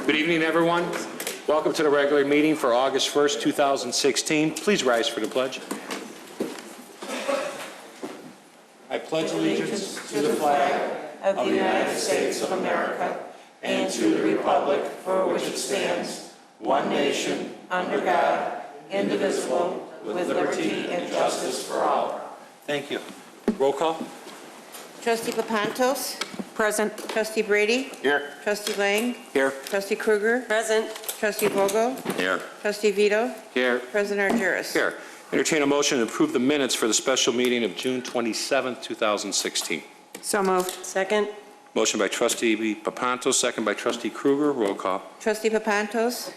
Good evening, everyone. Welcome to the regular meeting for August 1st, 2016. Please rise for the pledge. I pledge allegiance to the flag of the United States of America and to the republic for which it stands, one nation, under God, indivisible, with liberty and justice for all. Thank you. Roll call. Trustee Papantos. Present. Trustee Brady. Here. Trustee Lang. Here. Trustee Kruger. Present. Trustee Vogel. Here. Trustee Vito. Here. President Argyris. Here. Entertain a motion to approve the minutes for the special meeting of June 27th, 2016. So moved. Second. Motion by Trustee Papantos, second by Trustee Kruger. Roll call. Trustee Papantos.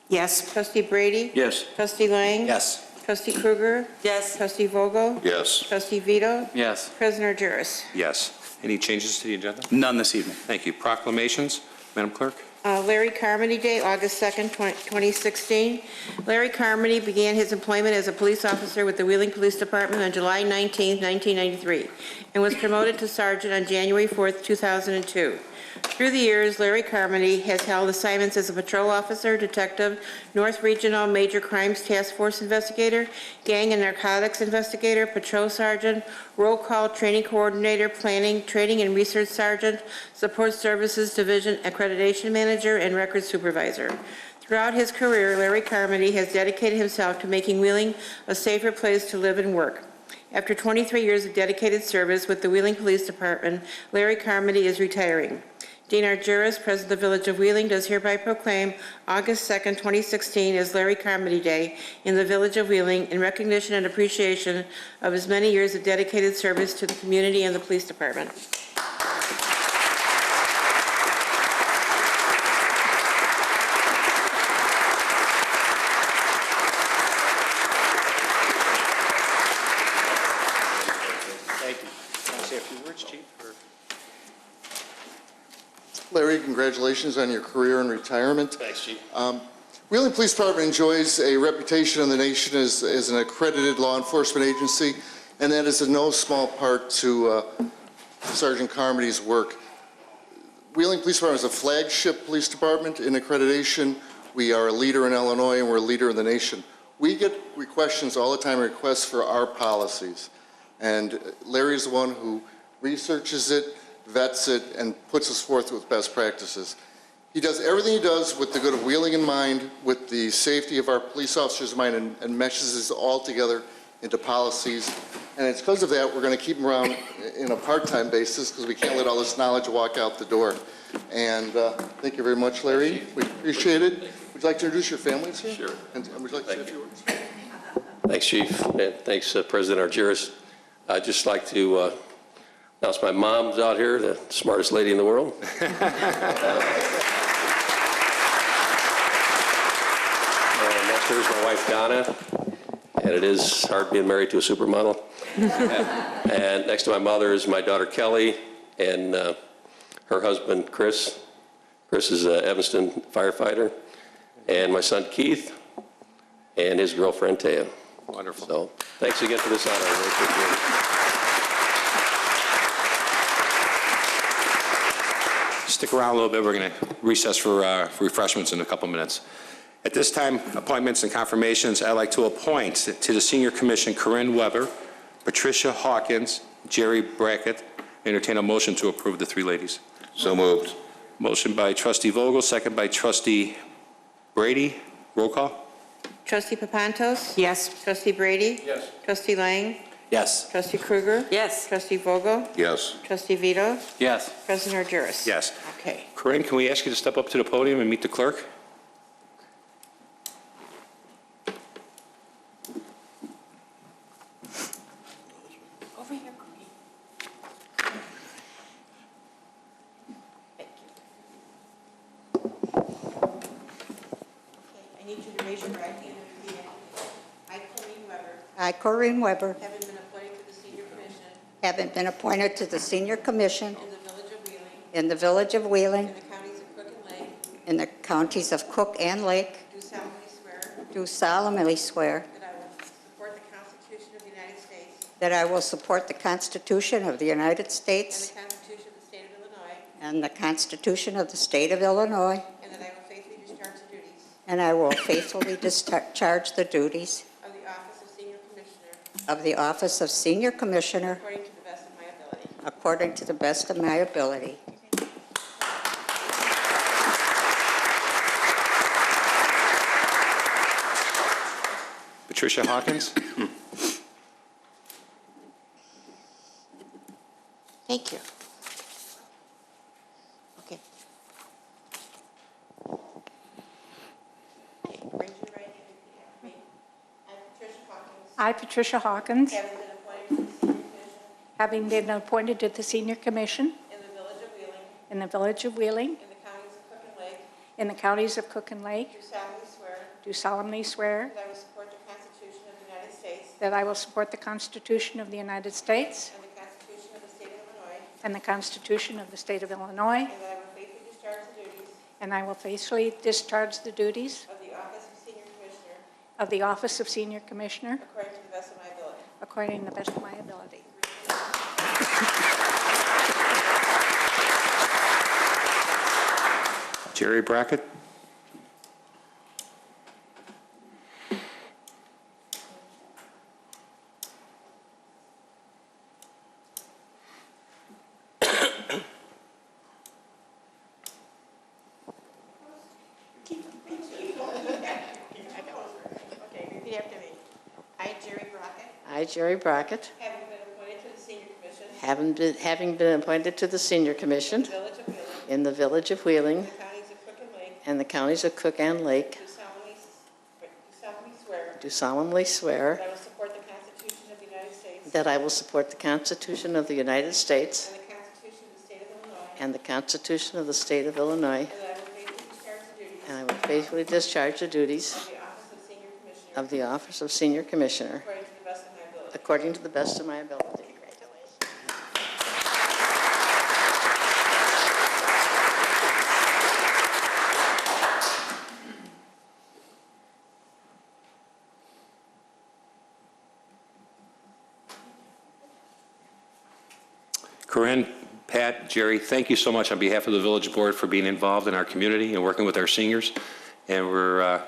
Yes. Trustee Brady. Yes. Trustee Lang. Yes. Trustee Kruger. Yes. Trustee Vogel. Yes. Trustee Vito. Yes. President Argyris. Yes. Any changes to the agenda? None this evening. Thank you. Proclamations. Madam Clerk. Larry Carmody Day, August 2nd, 2016. Larry Carmody began his employment as a police officer with the Wheeling Police Department on July 19, 1993, and was promoted to sergeant on January 4th, 2002. Through the years, Larry Carmody has held assignments as a patrol officer, detective, North Regional Major Crimes Task Force investigator, gang and narcotics investigator, patrol sergeant, roll call training coordinator, planning, training and research sergeant, support services division accreditation manager, and records supervisor. Throughout his career, Larry Carmody has dedicated himself to making Wheeling a safer place to live and work. After 23 years of dedicated service with the Wheeling Police Department, Larry Carmody is retiring. Dean Argyris, President of the Village of Wheeling, does hereby proclaim August 2nd, 2016 as Larry Carmody Day in the Village of Wheeling in recognition and appreciation of his many years of dedicated service to the community and the police department. Thank you. Want to say a few words, Chief? Larry, congratulations on your career and retirement. Thanks, Chief. Wheeling Police Department enjoys a reputation in the nation as an accredited law enforcement agency, and that is in no small part to Sergeant Carmody's work. Wheeling Police Department is a flagship police department in accreditation. We are a leader in Illinois, and we're a leader in the nation. We get questions all the time, requests for our policies, and Larry is the one who researches it, vets it, and puts us forth with best practices. He does everything he does with the good of Wheeling in mind, with the safety of our police officers in mind, and meshes this all together into policies. And it's because of that we're going to keep him around in a part-time basis, because we can't let all this knowledge walk out the door. And thank you very much, Larry. We appreciate it. Would you like to introduce your family, sir? Sure. And would you like to say a few words? Thanks, Chief, and thanks, President Argyris. I'd just like to announce my mom's out here, the smartest lady in the world. Next to her is my wife, Donna, and it is hard being married to a supermodel. And next to my mother is my daughter, Kelly, and her husband, Chris. Chris is an Evanston firefighter, and my son, Keith, and his girlfriend, Taya. Wonderful. So thanks again for this honor. I really appreciate it. Stick around a little bit. We're going to recess for refreshments in a couple minutes. At this time, appointments and confirmations. I'd like to appoint to the Senior Commission Corinne Weber, Patricia Hawkins, Jerry Brackett. Entertain a motion to approve the three ladies. So moved. Motion by Trustee Vogel, second by Trustee Brady. Roll call. Trustee Papantos. Yes. Trustee Brady. Yes. Trustee Lang. Yes. Trustee Kruger. Yes. Trustee Vogel. Yes. Trustee Vito. Yes. President Argyris. Yes. Okay. Corinne, can we ask you to step up to the podium and meet the clerk? Over here, Corinne. Thank you. Okay, I need you to raise your right hand and repeat after me. I, Corinne Weber, I, Corinne Weber, having been appointed to the Senior Commission having been appointed to the Senior Commission in the Village of Wheeling, in the Village of Wheeling, in the counties of Cook and Lake, in the counties of Cook and Lake, do solemnly swear do solemnly swear that I will support the Constitution of the United States that I will support the Constitution of the United States and the Constitution of the State of Illinois, and the Constitution of the State of Illinois, and that I will and I will faithfully discharge the duties of the office of Senior Commissioner of the office of Senior Commissioner according to the best of my ability. according to the best of my ability. Patricia Hawkins. Thank you. Okay. Raise your right hand and repeat after me. I, Patricia Hawkins, I, Patricia Hawkins, having been appointed to the Senior Commission having been appointed to the Senior Commission in the Village of Wheeling, in the Village of Wheeling, in the counties of Cook and Lake, in the counties of Cook and Lake, do solemnly swear do solemnly swear that I will support the Constitution of the United States that I will support the Constitution of the United States and the Constitution of the State of Illinois, and the Constitution of the State of Illinois, and that I will faithfully discharge the duties and I will faithfully discharge the duties of the office of Senior Commissioner of the office of Senior Commissioner according to the best of my ability. according to the best of my ability. Jerry Brackett. Okay, repeat after me. I, Jerry Brockett, I, Jerry Brackett, having been appointed to the Senior Commission having been appointed to the Senior Commission in the Village of Wheeling, in the Village of Wheeling, in the counties of Cook and Lake, and the counties of Cook and Lake, do solemnly swear do solemnly swear that I will support the Constitution of the United States that I will support the Constitution of the United States and the Constitution of the State of Illinois, and the Constitution of the State of Illinois, and I will faithfully discharge the duties of the office of Senior Commissioner of the office of Senior Commissioner according to the best of my ability. according to the best of my ability. Corinne, Pat, Jerry, thank you so much on behalf of the Village Board for being involved in our community and working with our seniors. And we're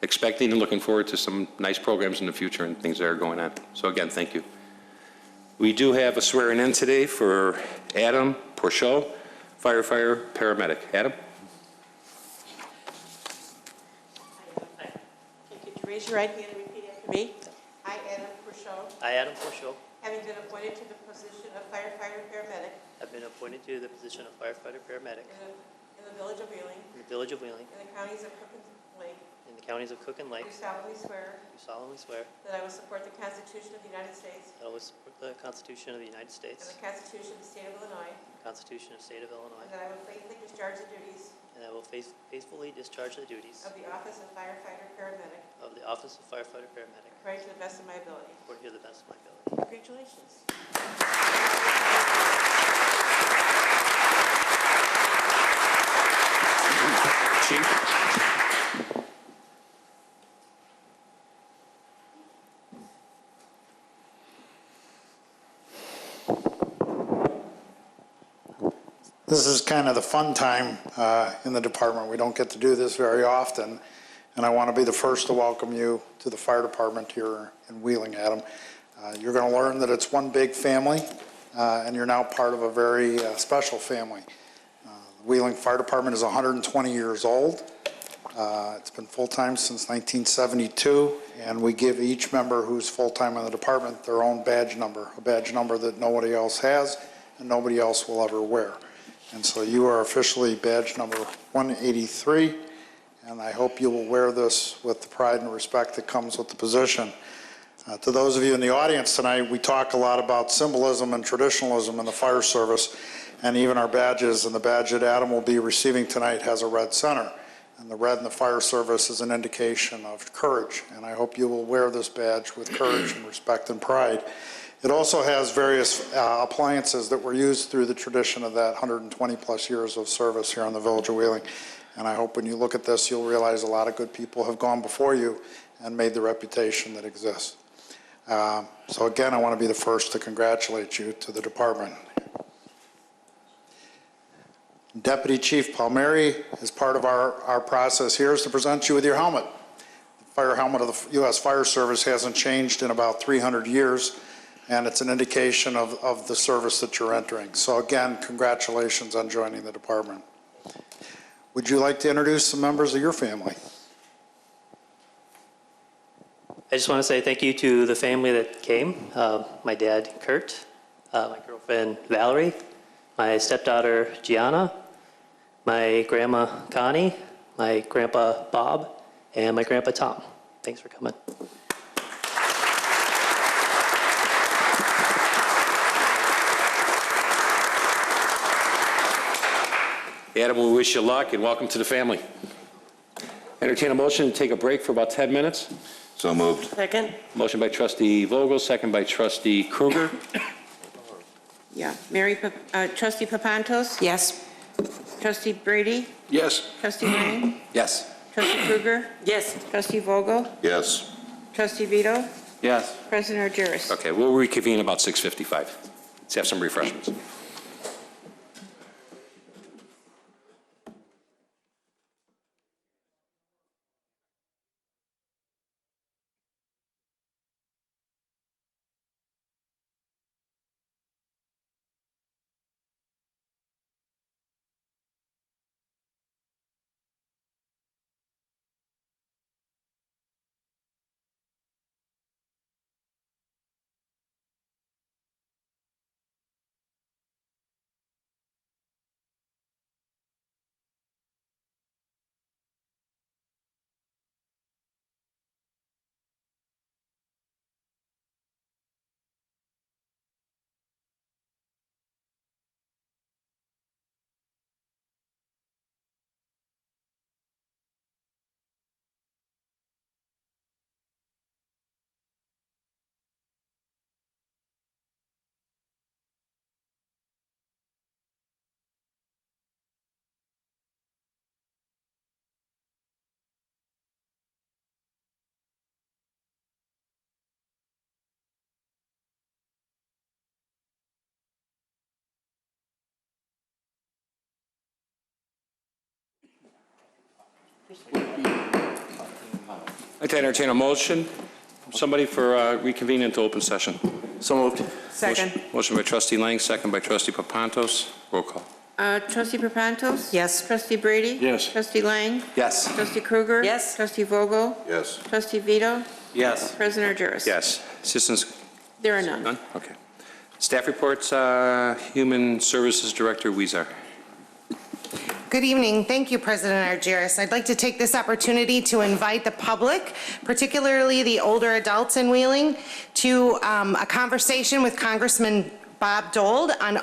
expecting and looking forward to some nice programs in the future and things that are going on. So again, thank you. We do have a swearing in today for Adam Porchot, firefighter, paramedic. Adam? Could you raise your right hand and repeat after me? I, Adam Purcell, I, Adam Porchot, having been appointed to the position of firefighter paramedic have been appointed to the position of firefighter paramedic in the Village of Wheeling, in the Village of Wheeling, in the counties of Cook and Lake, in the counties of Cook and Lake, do solemnly swear do solemnly swear that I will support the Constitution of the United States that I will support the Constitution of the United and States, the Constitution of the State of Illinois, the Constitution of the State of and Illinois, that I will faithfully discharge the duties and I will faithfully discharge the duties of the office of firefighter paramedic of the office of firefighter paramedic according to the best of my ability. according to the best of my ability. Congratulations. Chief? This is kind of the fun time in the department. We don't get to do this very often, and I want to be the first to welcome you to the fire department here in Wheeling, Adam. You're going to learn that it's one big family, and you're now part of a very special family. The Wheeling Fire Department is 120 years old. It's been full-time since 1972, and we give each member who's full-time in the department their own badge number, a badge number that nobody else has and nobody else will ever wear. And so you are officially badge number 183, and I hope you will wear this with the pride and respect that comes with the position. To those of you in the audience tonight, we talk a lot about symbolism and traditionalism in the fire service, and even our badges, and the badge that Adam will be receiving tonight has a red center. And the red in the fire service is an indication of courage, and I hope you will wear this badge with courage and respect and pride. It also has various appliances that were used through the tradition of that 120-plus years of service here in the Village of Wheeling. And I hope when you look at this, you'll realize a lot of good people have gone before you and made the reputation that exists. So again, I want to be the first to congratulate you to the department. Deputy Chief Palmieri, as part of our process here, is to present you with your helmet. The fire helmet of the U.S. Fire Service hasn't changed in about 300 years, and it's an indication of the service that you're entering. So again, congratulations on joining the department. Would you like to introduce some members of your family? I just want to say thank you to the family that came. My dad, Kurt, my girlfriend, Valerie, my stepdaughter, Gianna, my grandma, Connie, my grandpa, Bob, and my grandpa, Tom. Thanks for coming. Adam, we wish you luck and welcome to the family. Entertain a motion to take a break for about 10 minutes. So moved. Second? Motion by trustee Vogel, second by trustee Kruger. Yeah. Trustee Papantos? Yes. Trustee Brady? Yes. Trustee Lang? Yes. Trustee Kruger? Yes. Trustee Vogel? Yes. Trustee Vito? Yes. President Argyris? Okay, we'll reconvene about 6:55. Let's have some refreshments. I'd like to entertain a motion from somebody for reconvene into open session. So moved. Second. Motion by trustee Lang, second by trustee Papantos. Roll call. Trustee Papantos? Yes. Trustee Brady? Yes. Trustee Lang? Yes. Trustee Kruger? Yes. Trustee Vogel? Yes. Trustee Vito? Yes. President Argyris? Yes. Assistance? There are none. None? Okay. Staff reports, Human Services Director Weezer. Good evening. Thank you, President Argyris. I'd like to take this opportunity to invite the public, particularly the older adults in Wheeling, to a conversation with Congressman Bob Dole on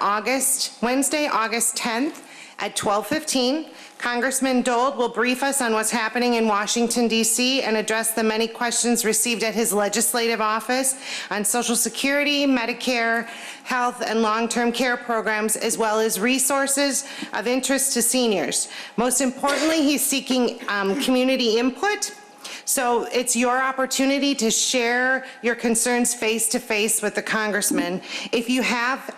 Wednesday, August 10th at 12:15. Congressman Dole will brief us on what's happening in Washington, D.C. and address the many questions received at his legislative office on Social Security, Medicare, health, and long-term care programs, as well as resources of interest to seniors. Most importantly, he's seeking community input. So it's your opportunity to share your concerns face-to-face with the congressman. If you have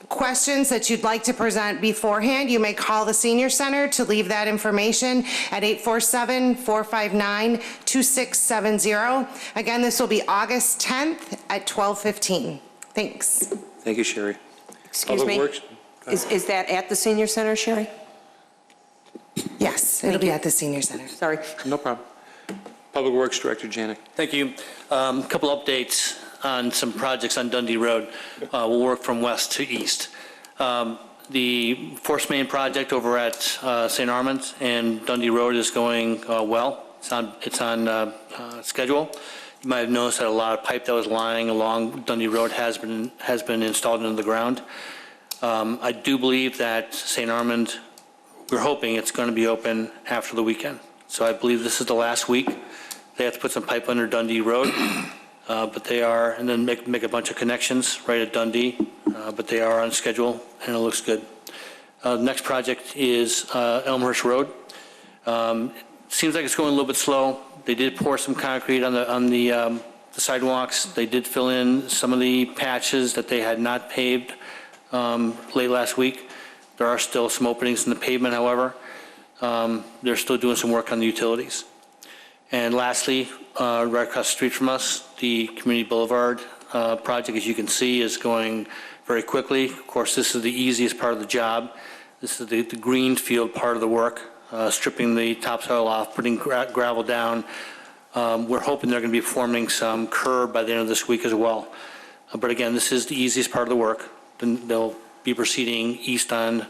questions that you'd like to present beforehand, you may call the Senior Center to leave that information at 847-459-2670. Again, this will be August 10th at 12:15. Thanks. Thank you, Sherry. Excuse Public me? Works? Is that at the Senior Center, Sherry? Yes, it'll be at the Senior Center. Sorry. No problem. Public Works Director Janik. Thank you. A couple updates on some projects on Dundee Road. We'll work from west to east. The force main project over at St. Armand's and Dundee Road is going well. It's on schedule. You might have noticed that a lot of pipe that was lying along Dundee Road has been installed into the ground. I do believe that St. Armand, we're hoping it's going to be open after the weekend. So I believe this is the last week. They have to put some pipe under Dundee Road. But they are, and then make a bunch of connections right at Dundee, but they are on schedule and it looks good. The next project is Elmhurst Road. Seems like it's going a little bit slow. They did pour some concrete on the sidewalks. They did fill in some of the patches that they had not paved late last week. There are still some openings in the pavement, however. They're still doing some work on the utilities. And lastly, right across the street from us, the Community Boulevard project, as you can see, is going very quickly. Of course, this is the easiest part of the job. This is the greenfield part of the work, stripping the topsoil off, putting gravel down. We're hoping they're going to be forming some curb by the end of this week as well. But again, this is the easiest part of the work. Then they'll be proceeding east on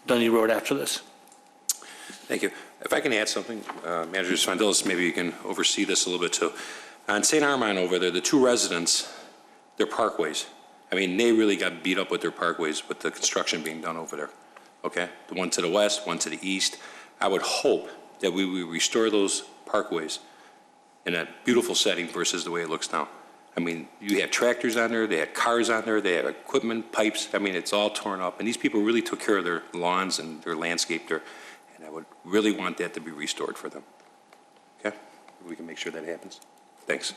Dundee Road after this. Thank you. If I can add something, Manager Svandelis, maybe you can oversee this a little bit too. On St. Armand over there, the two residents, their parkways, I mean, they really got beat up with their parkways with the construction being done over there, okay? The one to the west, one to the east. I would hope that we would restore those parkways in a beautiful setting versus the way it looks now. I mean, you had tractors on there, they had cars on there, they had equipment, pipes. I mean, it's all torn up. And these people really took care of their lawns and their landscape there. And I would really want that to be restored for them. Okay? We can make sure that happens. Thanks.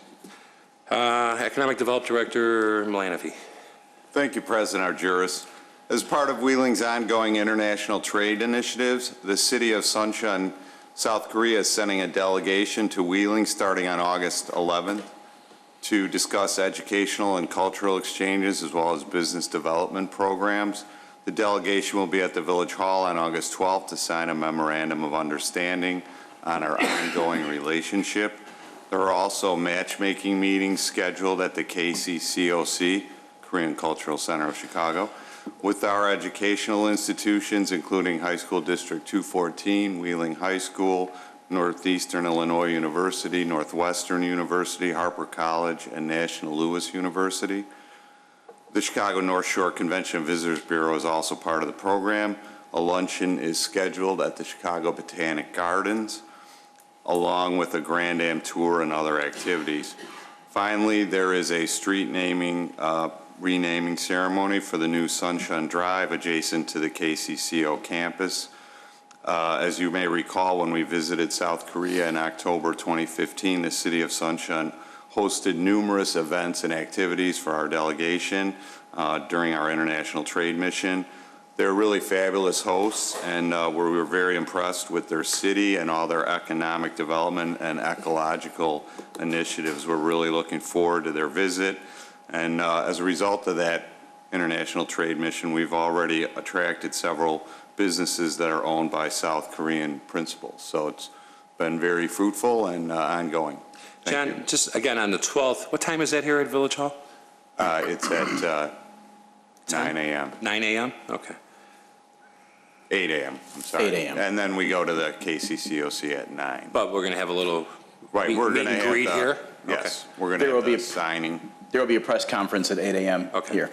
Economic Development Director Mlanafi. Thank you, President Argyris. As part of Wheeling's ongoing international trade initiatives, the City of Suncheon, South Korea is sending a delegation to Wheeling starting on August 11th to discuss educational and cultural exchanges as well as business development programs. The delegation will be at the Village Hall on August 12th to sign a memorandum of understanding on our ongoing relationship. There are also matchmaking meetings scheduled at the KCCOC, Korean Cultural Center of Chicago, with our educational institutions, including High School District 214, Wheeling High School, Northeastern Illinois University, Northwestern University, Harper College, and National Louis University. The Chicago North Shore Convention and Visitors Bureau is also part of the program. A luncheon is scheduled at the Chicago Botanic Gardens, along with a Grand Am tour and other activities. Finally, there is a street renaming ceremony for the new Suncheon Drive adjacent to the KCCO campus. As you may recall, when we visited South Korea in October 2015, the City of Suncheon hosted numerous events and activities for our delegation during our international trade mission. They're really fabulous hosts, and we were very impressed with their city and all their economic development and ecological initiatives. We're really looking forward to their visit. And as a result of that international trade mission, we've already attracted several businesses that are owned by South Korean principals. So it's been very fruitful and ongoing. Thank John, just again on the 12th, what time is that here at Village Hall? It's at 9 a.m. 9 a.m.? Okay. 8 a.m., I'm sorry. 8 a.m. And then we go to the KCCOC at 9. But we're going to have a little Right, we're going to have greet here? Yes, we're going to have the signing. There will be a press conference at 8 a.m. here.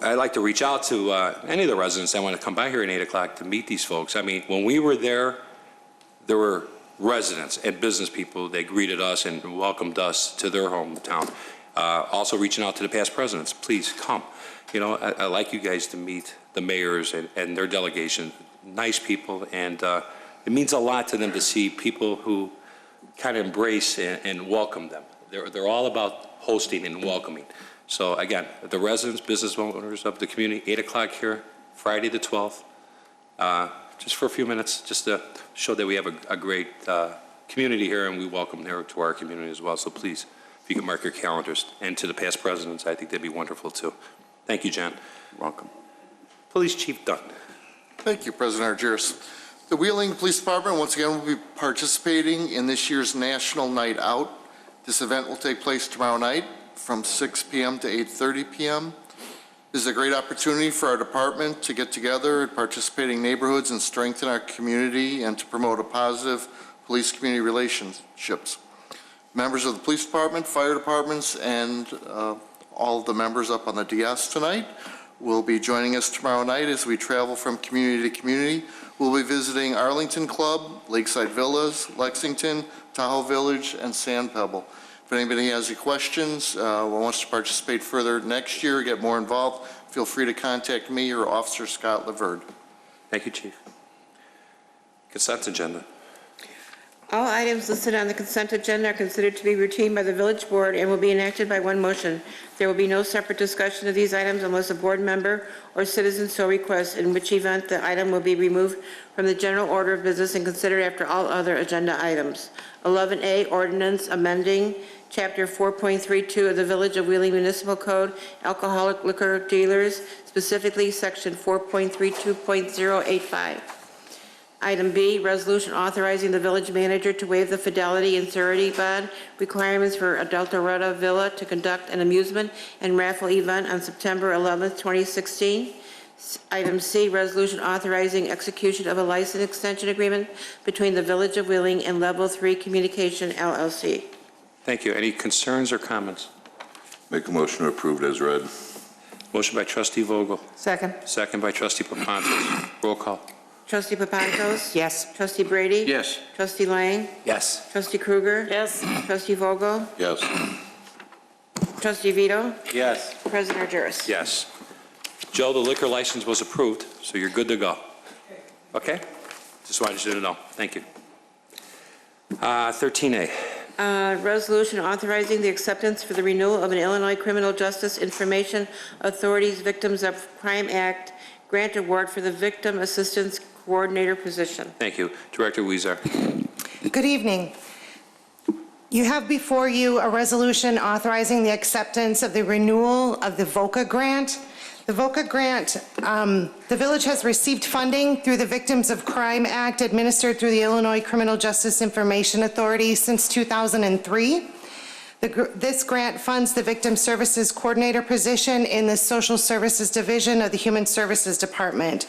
I'd like to reach out to any of the residents that want to come by here at 8 o'clock to meet these folks. I mean, when we were there were residents and business people that greeted us and welcomed us to their hometown. Also reaching out to the past presidents, please come. You know, I'd like you guys to meet the mayors and their delegation, nice people, and it means a lot to them to see people who kind of embrace and welcome them. They're all about hosting and welcoming. So again, the residents, business owners of the community, 8 o'clock here, Friday the 12th, just for a few minutes, just to show that we have a great community here and we welcome them to our community as well. So please, if you can mark your calendars, and to the past presidents, I think that'd be wonderful too. Thank you, John. Welcome. Police Chief Dunn. Thank you, President Argyris. The Wheeling Police Department, once again, will be participating in this year's National Night Out. This event will take place tomorrow night from 6 p.m. to 8:30 p.m. This is a great opportunity for our department to get together at participating neighborhoods and strengthen our community and to promote a positive police-community relationships. Members of the police department, fire departments, and all of the members up on the DS tonight will be joining us tomorrow night as we travel from community to community. We'll be visiting Arlington Club, Lakeside Villas, Lexington, Tahoe Village, and Sand Pebble. If anybody has any questions or wants to participate further next year, get more involved, feel free to contact me or Officer Scott Laverde. Thank you, Chief. Consent agenda. All items listed on the consent agenda are considered to be routine by the village board and will be enacted by one motion. There will be no separate discussion of these items unless a board member or citizen so requests, in which event the item will be removed from the general order of business and considered after all other agenda items. 11A, ordinance amending Chapter 4.32 of the Village of Wheeling Municipal Code, alcoholic liquor dealers, specifically Section 4.32.085. Item B, resolution authorizing the village manager to waive the fidelity and surety bond requirements for Adulterata Villa to conduct an amusement and raffle event on September 11th, 2016. Item C, resolution authorizing execution of a license extension agreement between the Village of Wheeling and Level 3 Communication LLC. Thank you. Any concerns or comments? Make a motion to approve as read. Motion by trustee Vogel, Second. second by trustee Papantos. Roll call. Trustee Papantos? Yes. Trustee Brady? Yes. Trustee Lang? Yes. Trustee Krueger? Yes. Trustee Vogel? Yes. Trustee Vito? Yes. President Argyros? Yes. Joe, the liquor license was approved, so you're good to go. Okay? Just wanted you to know. Thank you. 13A. Resolution authorizing the acceptance for the renewal of an Illinois Criminal Justice Information Authority's Victims of Crime Act grant award for the Victim Assistance Coordinator position. Thank you. Director Weezer. Good evening. You have before you a resolution authorizing the acceptance of the renewal of the VOCA grant. The VOCA grant, the village has received funding through the Victims of Crime Act administered through the Illinois Criminal Justice Information Authority since 2003. This grant funds the Victim Services Coordinator position in the Social Services Division of the Human Services Department.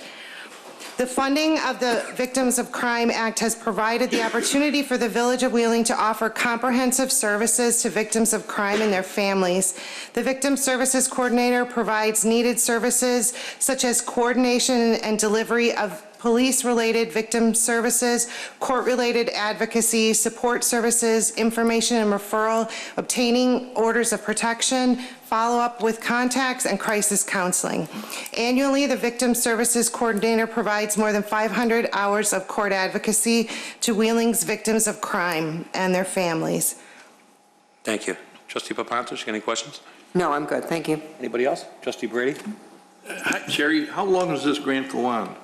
The funding of the Victims of Crime Act has provided the opportunity for the Village of Wheeling to offer comprehensive services to victims of crime and their families. The Victim Services Coordinator provides needed services such as coordination and delivery of police-related victim services, court-related advocacy, support services, information and referral, obtaining orders of protection, follow-up with contacts, and crisis counseling. Annually, the Victim Services Coordinator provides more than 500 hours of court advocacy to Wheeling's victims of crime and their families. Thank you. Trustee Papantos, any questions? No, I'm good. Thank you. Anybody else? Trustee Brady? Hi, Sherry, how long does this grant go on?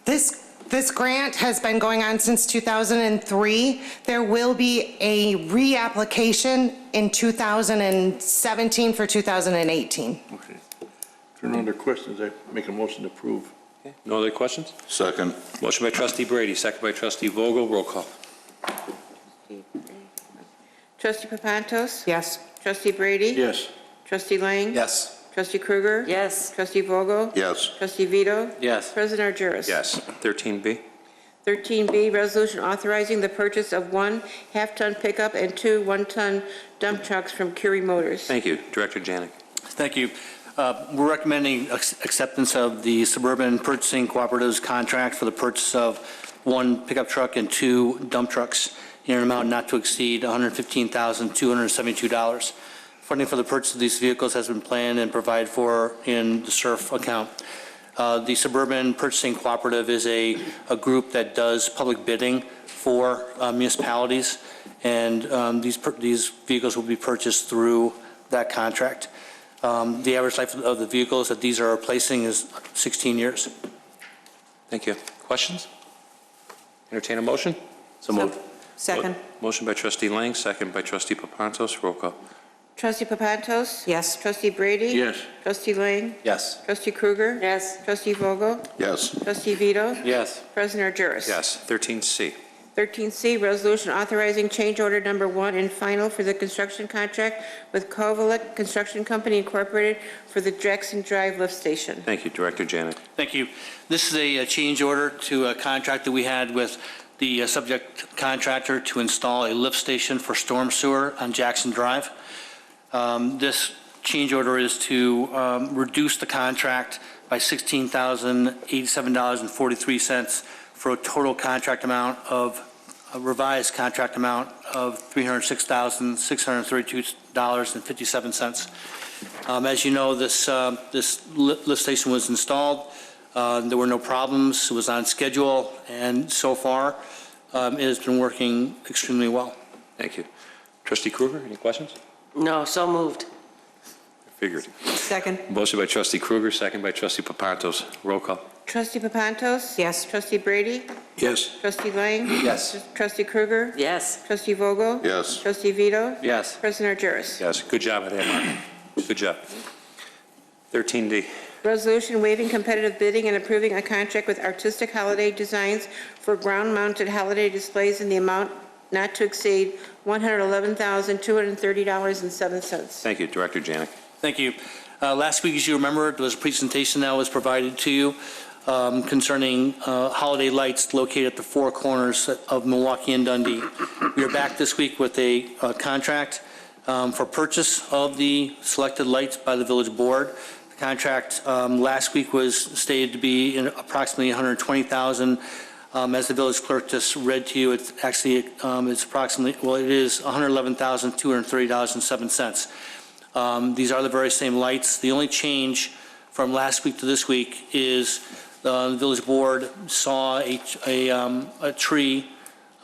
This grant has been going on since 2003. There will be a reapplication in 2017 for 2018. Okay. If there are no other questions, I make a motion to approve. Okay. No other questions? Second. Motion by trustee Brady, second by trustee Vogel. Roll call. Trustee Papantos? Yes. Trustee Brady? Yes. Trustee Lang? Yes. Trustee Krueger? Yes. Trustee Vogel? Yes. Trustee Vito? Yes. President Argyros? Yes. 13B. 13B, resolution authorizing the purchase of 1 half-ton pickup and 2 one-ton dump trucks from Curie Motors. Thank you. Director Janik. Thank you. We're recommending acceptance of the Suburban Purchasing Cooperative's contract for the purchase of 1 pickup truck and 2 dump trucks in an amount not to exceed $115,272. Funding for the purchase of these vehicles has been planned and provided for in the SURF account. The Suburban Purchasing Cooperative is a group that does public bidding for municipalities, and these vehicles will be purchased through that contract. The average life of the vehicles that these are replacing is 16 years. Thank you. Questions? Entertain a motion? So moved. Second. Motion by trustee Lang, second by trustee Papantos. Roll call. Trustee Papantos? Yes. Trustee Brady? Yes. Trustee Lang? Yes. Trustee Krueger? Yes. Trustee Vogel? Yes. Trustee Vito? Yes. President Argyros? Yes. 13C. 13C, resolution authorizing change order number 1 and final for the construction contract with Kovalek Construction Company Incorporated for the Jackson Drive lift station. Thank you. Director Janik. Thank you. This is a change order to a contract that we had with the subject contractor to install a lift station for storm sewer on Jackson Drive. This change order is to reduce the contract by $16,087.43 for a total contract amount of, a revised contract amount of $306,632.57. As you know, this lift station was installed. There were no problems. It was on schedule, and so far, it has been working extremely well. Thank you. Trustee Kruger, any questions? No, so moved. Figured. Second. Motion by trustee Kruger, second by trustee Papantos. Roll call. Trustee Papantos? Yes. Trustee Brady? Yes. Trustee Lang? Yes. Trustee Kruger? Yes. Trustee Vogel? Yes. Trustee Vito? Yes. President Argyros? Yes, good job on that, Mark. Good job. 13D. Resolution waiving competitive bidding and approving a contract with Artistic Holiday Designs for ground-mounted holiday displays in the amount not to exceed $111,230.07. Thank you, Director Janik. Thank you. Last week, as you remember, there was a presentation that was provided to you concerning holiday lights located at the four corners of Milwaukee and Dundee. We are back this week with a contract for purchase of the selected lights by the village board. The contract last week was stated to be in approximately $120,000. As the village clerk just read to you, it's actually it's approximately, well, it is $111,230.07. These are the very same lights. The only change from last week to this week is the village board saw a tree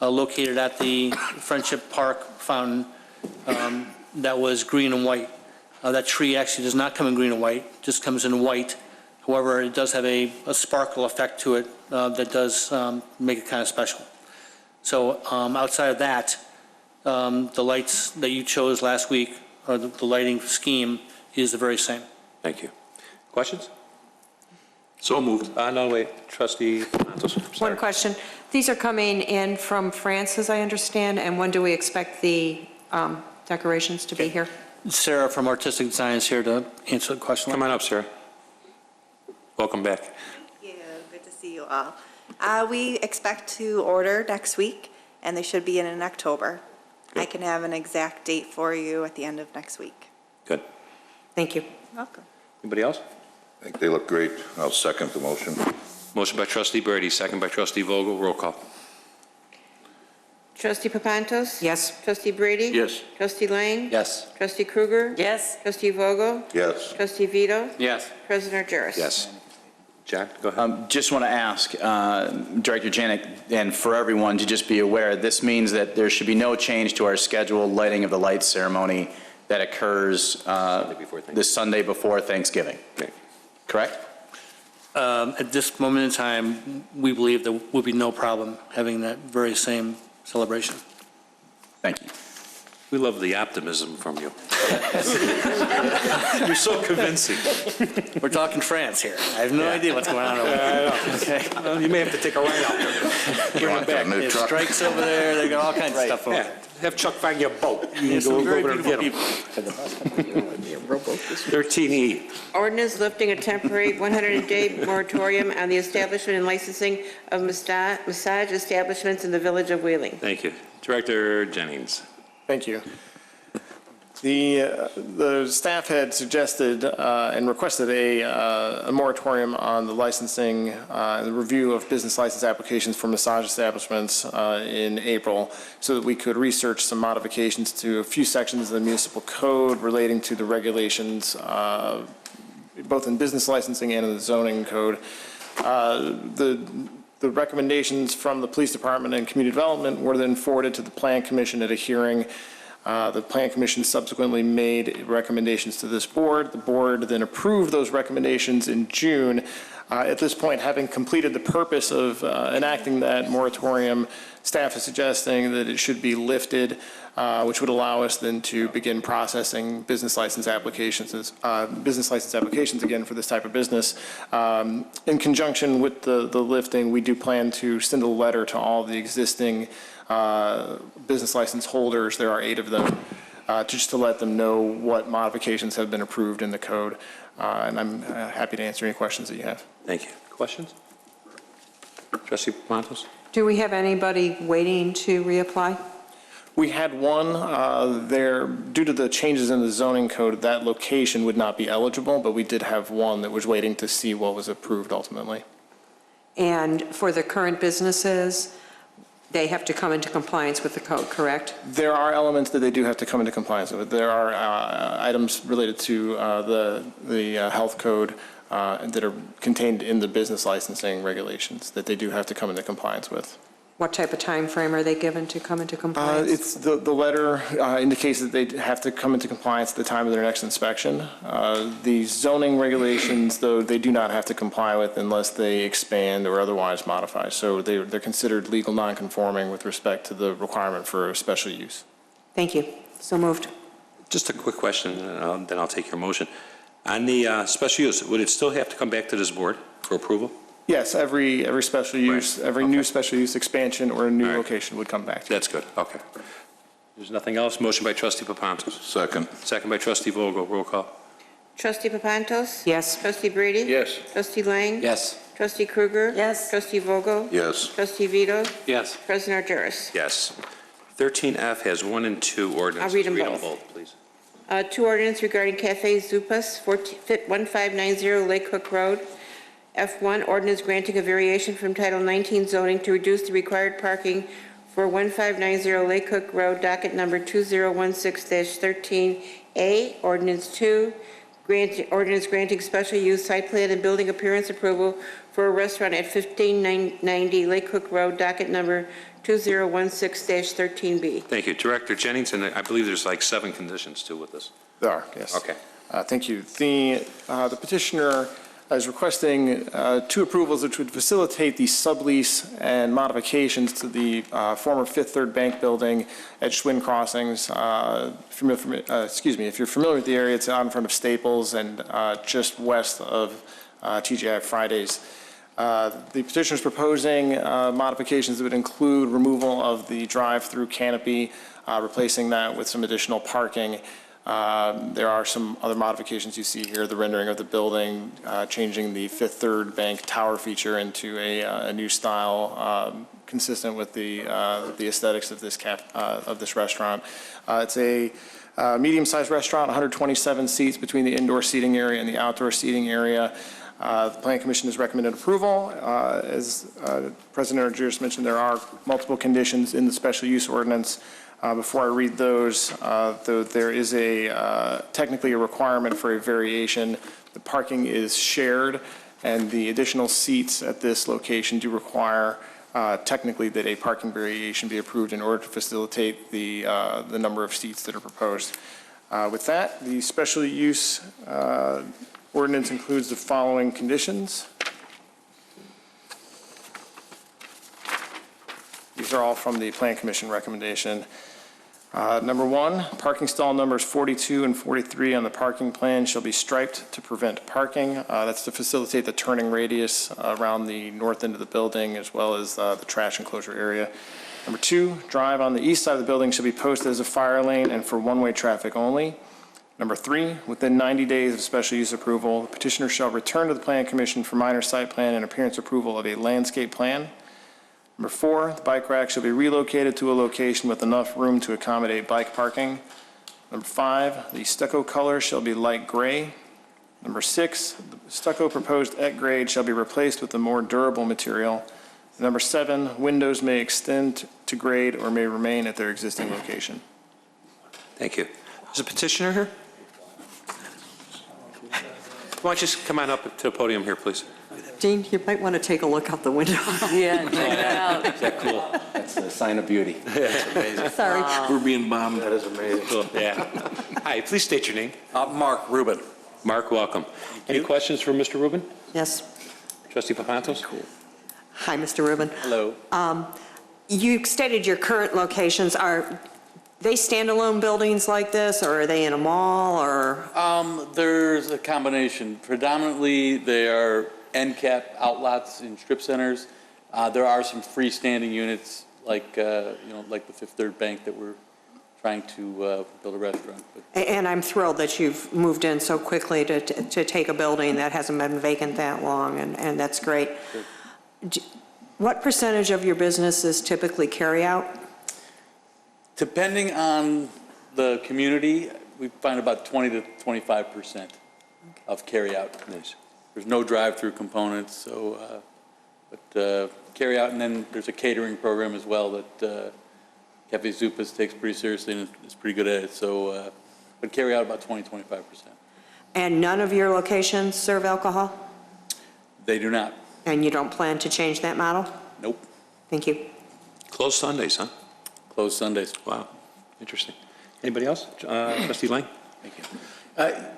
located at the Friendship Park fountain that was green and white. That tree actually does not come in green and white, just comes in white. However, it does have a sparkle effect to it that does make it kind of special. So outside of that, the lights that you chose last week, or the lighting scheme, is the very same. Thank you. Questions? So moved. No, wait. Trustee Papantos. Sorry. One question. These are coming in from France, as I understand, and when do we expect the decorations to be here? Sarah from Artistic Design is here to answer the question. Come on up, Sarah. Welcome back. Thank you. Good to see you all. We expect to order next week, and they should be in October. Good. I can have an exact date for you at the end of next week. Good. Thank you. Welcome. Anybody else? I think they look great. I'll second the motion. Motion by trustee Brady, second by trustee Vogel. Roll call. Trustee Papantos? Yes. Trustee Brady? Yes. Trustee Lang? Yes. Trustee Kruger? Yes. Trustee Vogel? Yes. Trustee Vito? Yes. President Argyros? Yes. John, go ahead. Just want to ask Director Janik and for everyone to just be aware, this means that there should be no change to our scheduled lighting of the lights ceremony that occurs this Sunday before Thanksgiving. Okay. Correct? At this moment in time, we believe there will be no problem having that very same celebration. Thank you. We love the optimism from you. You're so convincing. We're talking France here. I have no idea what's going on over there. Okay. Well, you may have to take a ride out there. You want that new There's truck? strikes over there. They got all kinds of stuff over Yeah. there. Have Chuck find you a boat. You can Some go very over there and get beautiful them. 13E. Ordinance lifting a temporary 100-day moratorium on the establishment and licensing of massage establishments in the village of Wheeling. Thank you. Director Jennings. Thank you. The staff had suggested and requested a moratorium on the licensing and the review of business license applications for massage establishments in April so that we could research some modifications to a few sections of the municipal code relating to the regulations both in business licensing and in the zoning code. The recommendations from the police department and community development were then forwarded to the Plan Commission at a hearing. The Plan Commission subsequently made recommendations to this board. The board then approved those recommendations in June. At this point, having completed the purpose of enacting that moratorium, staff is suggesting that it should be lifted, which would allow us then to begin processing business license applications again for this type of business. In conjunction with the lifting, we do plan to send a letter to all the existing business license holders, there are 8 of them, just to let them know what modifications have been approved in the code. And I'm happy to answer any questions that you have. Thank you. Questions? Trustee Papantos? Do we have anybody waiting to reapply? We had one there, due to the changes in the zoning code, that location would not be eligible, but we did have one that was waiting to see what was approved ultimately. And for the current businesses, they have to come into compliance with the code, correct? There are elements that they do have to come into compliance with. There are items related to the health code that are contained in the business licensing regulations that they do have to come into compliance with. What type of time frame are they given to come into compliance? It's the letter indicates that they have to come into compliance at the time of their next inspection. The zoning regulations, though, they do not have to comply with unless they expand or otherwise modify. So they're considered legal non-conforming with respect to the requirement for special use. Thank you. So moved. Just a quick question, and then I'll take your motion. On the special use, would it still have to come back to this board for approval? Yes, every special use, every new special use expansion or a new All right. location would come back to you. That's good, okay. There's nothing else. Motion by trustee Papantos. Second. Second by trustee Vogel. Roll call. Trustee Papantos? Yes. Trustee Brady? Yes. Trustee Lang? Yes. Trustee Krueger? Yes. Trustee Vogel? Yes. Trustee Vito? Yes. President Argyros? Yes. 13F has 1 and 2 ordinances. I'll read them both. please. Two ordinance regarding Cafe Zupas, 1590 Lake Hook Road. F1, ordinance granting a variation from Title 19 zoning to reduce the required parking for 1590 Lake Hook Road, docket number 2016-13A. Ordinance 2, ordinance granting special use site plan and building appearance approval for a restaurant at 1590 Lake Hook Road, docket number 2016-13B. Thank you. Director Jennings, and I believe there's like 7 conditions too with this. There are, yes. Okay. Thank you. The petitioner is requesting 2 approvals which would facilitate the sublease and modifications to the former Fifth Third Bank building at Schwinn Crossings. If you're familiar with the area, it's out in front of Staples and just west of TGI Fridays. The petitioner is proposing modifications that would include removal of the drive-through canopy, replacing that with some additional parking. There are some other modifications you see here, the rendering of the building, changing the Fifth Third Bank tower feature into a new style consistent with the aesthetics of this restaurant. It's a medium-sized restaurant, 127 seats between the indoor seating area and the outdoor seating area. The Plan Commission has recommended approval. As President Argyros mentioned, there are multiple conditions in the special use ordinance. Before I read those, though there is technically a requirement for a variation. The parking is shared, and the additional seats at this location do require technically that a parking variation be approved in order to facilitate the number of seats that are proposed. With that, the special use ordinance includes the following conditions. These are all from the Plan Commission recommendation. Number 1, parking stall numbers 42 and 43 on the parking plan shall be striped to prevent parking. That's to facilitate the turning radius around the north end of the building as well as the trash enclosure area. Number 2, drive on the east side of the building shall be posted as a fire lane and for one-way traffic only. Number 3, within 90 days of special use approval, the petitioner shall return to the Plan Commission for minor site plan and appearance approval of a landscape plan. Number 4, the bike rack shall be relocated to a location with enough room to accommodate bike parking. Number 5, the stucco color shall be light gray. Number 6, the stucco proposed at grade shall be replaced with a more durable material. Number 7, windows may extend to grade or may remain at their existing location. Thank you. Is a petitioner here? Why don't you just come on up to the podium here, please? Dean, you might want to take a look out the window. Yeah, check it out. Is that cool? That's a sign of beauty. That's amazing. Sorry. We're being bombed. That is amazing. Cool. Yeah. Hi, please state your name. Mark Rubin. Mark, welcome. Any questions for Mr. Rubin? Yes. Trustee Papantos? Hi, Mr. Rubin. Hello. You stated your current locations. Are they standalone buildings like this, or are they in a mall, or? There's a combination. Predominantly, they are end cap outlets in strip centers. There are some freestanding units like like the Fifth Third Bank that we're trying to build a restaurant. And I'm thrilled that you've moved in so quickly to take a building that hasn't been vacant that long, and that's great. Sure. What percentage of your business is typically carry out? Depending on the community, we find about 20 to 25% of carry out. Nice. There's no drive-through components, so but carry out, and then there's a catering program as well that Cafe Zupas takes pretty seriously and is pretty good at it. So, but carry out about 20-25%. And none of your locations serve alcohol? They do not. And you don't plan to change that model? Nope. Thank you. Closed Sundays, huh? Closed Sundays. Wow, interesting. Anybody else? Trustee Lang? Thank you.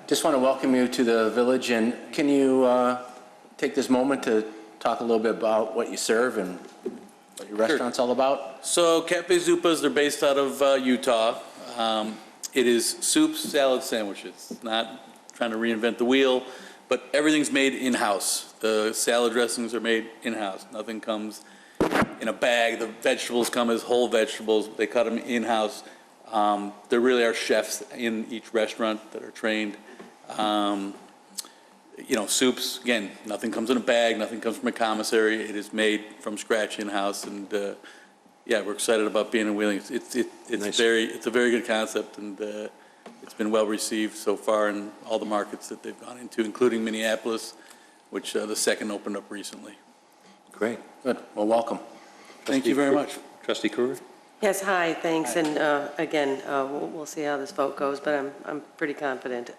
Just want to welcome you to the village, and can you take this moment to talk a little bit about what you serve and what your restaurant's all about? So Cafe Zupas, they're based out of Utah. It is soups, salad, sandwiches. Not trying to reinvent the wheel, but everything's made in-house. The salad dressings are made in-house. Nothing comes in a bag. The vegetables come as whole vegetables. They cut them in-house. There really are chefs in each restaurant that are trained. You know, soups, again, nothing comes in a bag, nothing comes from a commissary. It is made from scratch in-house, and yeah, we're excited about being in Wheeling. It's Nice. it's a very good concept, and it's been well received so far in all the markets that they've gone into, including Minneapolis, which the second opened up recently. Great. Good. Well, welcome. Thank you very much. Trustee Kruger? Yes, hi, thanks, and again, we'll see how this vote goes, but I'm pretty confident.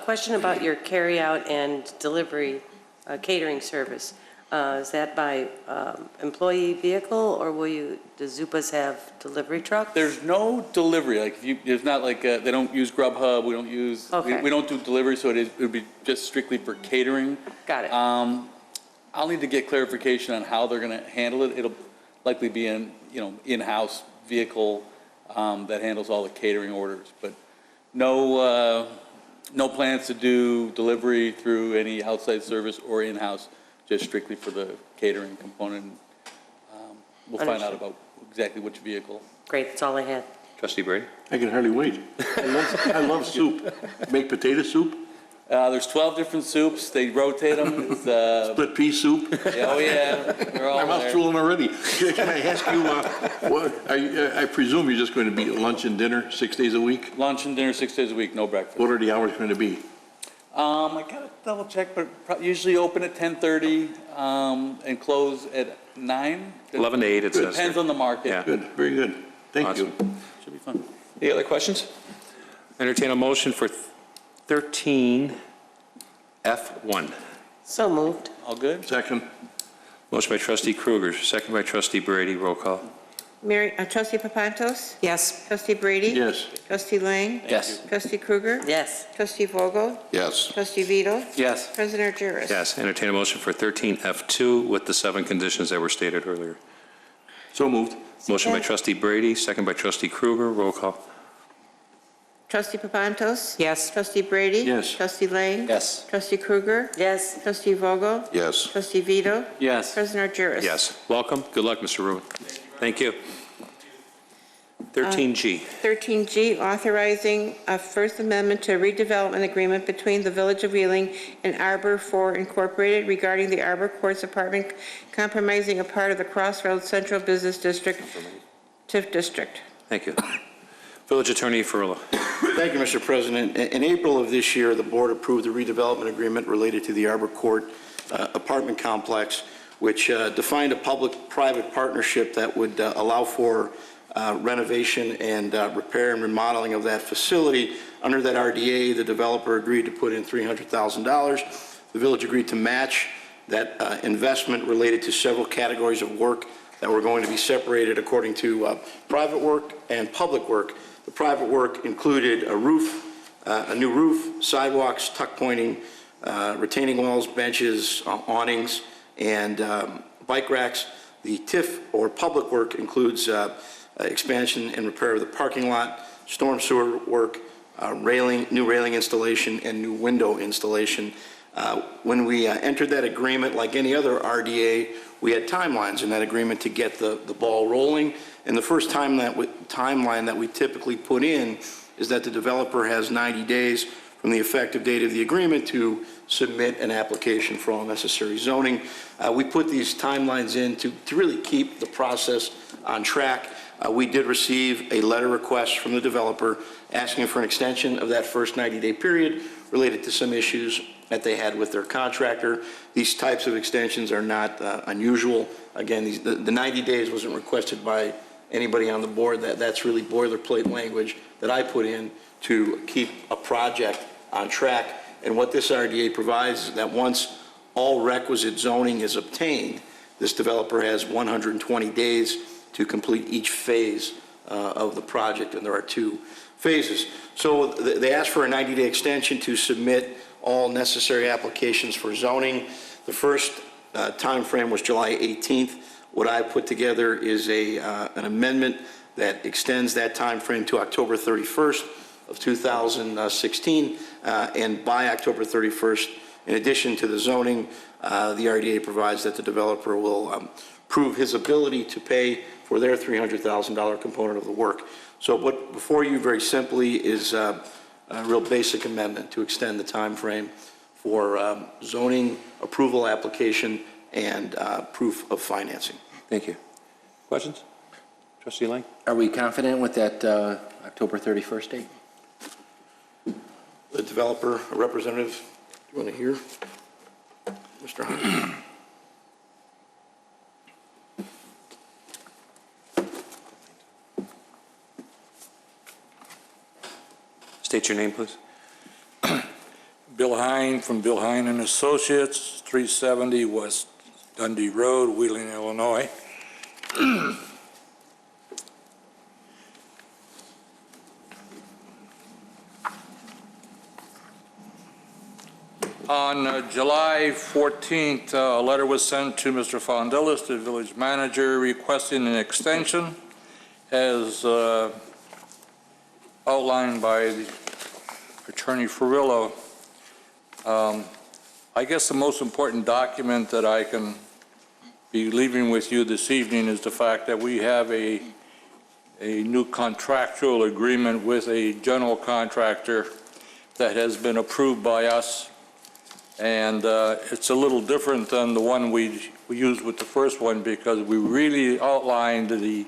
Question about your carry-out and delivery catering service. Is that by employee vehicle, or does Zupas have delivery truck? There's no delivery, like, there's not like, they don't use Grubhub, we don't use, Okay. we don't do delivery, so it would be just strictly for catering. Got it. I'll need to get clarification on how they're gonna handle it. It'll likely be in-house vehicle that handles all the catering orders, but no plans to do delivery through any outside service or in-house, just strictly for the catering component. We'll find out Understood. about exactly which vehicle. Great, that's all I had. Trustee Brady? I can hardly wait. I love soup. Make potato soup, There's 12 different soups. They rotate them. It's, split pea soup. oh yeah, they're all My mouth's there. drooling already. Can I ask you, I presume you're just going to be at lunch and dinner 6 days a week? Lunch and dinner 6 days a week, no breakfast. What are the hours going to be? I gotta double check, but usually open at 10:30 and close at 9. 11 to 8, it says. Depends on the market. Yeah. Good, very good. Thank you. Should be fun. Any other questions? Entertain a motion for 13F1. So moved. All good? Second. Motion by trustee Kruger, second by trustee Brady. Roll call. Trustee Papantos? Yes. Trustee Brady? Yes. Trustee Lang? Yes. Trustee Kruger? Yes. Trustee Vogel? Yes. Trustee Vito? Yes. President Argyris? Yes, entertain a motion for 13F2 with the 7 conditions that were stated earlier. So moved. Motion by trustee Brady, second by trustee Kruger. Roll call. Trustee Papantos? Yes. Trustee Brady? Yes. Trustee Lang? Yes. Trustee Kruger? Yes. Trustee Vogel? Yes. Trustee Vito? Yes. President Argyris? Yes. Welcome. Good luck, Mr. Rubin. Thank you. 13G. 13G, authorizing a First Amendment to a redevelopment agreement between the Village of Wheeling and Arbor 4 Incorporated regarding the Arbor Courts apartment compromising a part of the Crossroads Central Business District, TIF District. Thank you. Village Attorney Ferrilla. Thank you, Mr. President. In April of this year, the board approved a redevelopment agreement related to the Arbor Court apartment complex, which defined a public-private partnership that would allow for renovation and repair and remodeling of that facility. Under that RDA, the developer agreed to put in $300,000. The village agreed to match that investment related to several categories of work that were going to be separated according to private work and public work. The private work included a roof, a new roof, sidewalks, tuck pointing, retaining walls, benches, awnings, and bike racks. The TIF, or public work, includes expansion and repair of the parking lot, storm sewer work, new railing installation, and new window installation. When we entered that agreement, like any other RDA, we had timelines in that agreement to get the ball rolling. And the first timeline that we typically put in is that the developer has 90 days from the effective date of the agreement to submit an application for all necessary zoning. We put these timelines in to really keep the process on track. We did receive a letter request from the developer asking for an extension of that first 90-day period related to some issues that they had with their contractor. These types of extensions are not unusual. Again, the 90 days wasn't requested by anybody on the board. That's really boilerplate language that I put in to keep a project on track. And what this RDA provides is that once all requisite zoning is obtained, this developer has 120 days to complete each phase of the project, and there are 2 phases. So they asked for a 90-day extension to submit all necessary applications for zoning. The first time frame was July 18th. What I put together is an amendment that extends that time frame to October 31st of 2016, and by October 31st, in addition to the zoning, the RDA provides that the developer will prove his ability to pay for their $300,000 component of the work. So what before you very simply is a real basic amendment to extend the time frame for zoning approval application and proof of financing. Thank you. Questions? Trustee Lang? Are we confident with that October 31st date? The developer, a representative, do you want to hear? Mr. Hunt? State your name, please. Bill Hine from Bill Hine and Associates, 370 West Dundee Road, Wheeling, Illinois. On July 14th, a letter was sent to Mr. Fondelis, the village manager, requesting an extension as outlined by the Attorney Ferrillo. I guess the most important document that I can be leaving with you this evening is the fact that we have a new contractual agreement with a general contractor that has been approved by us. And it's a little different than the one we used with the first one, because we really outlined the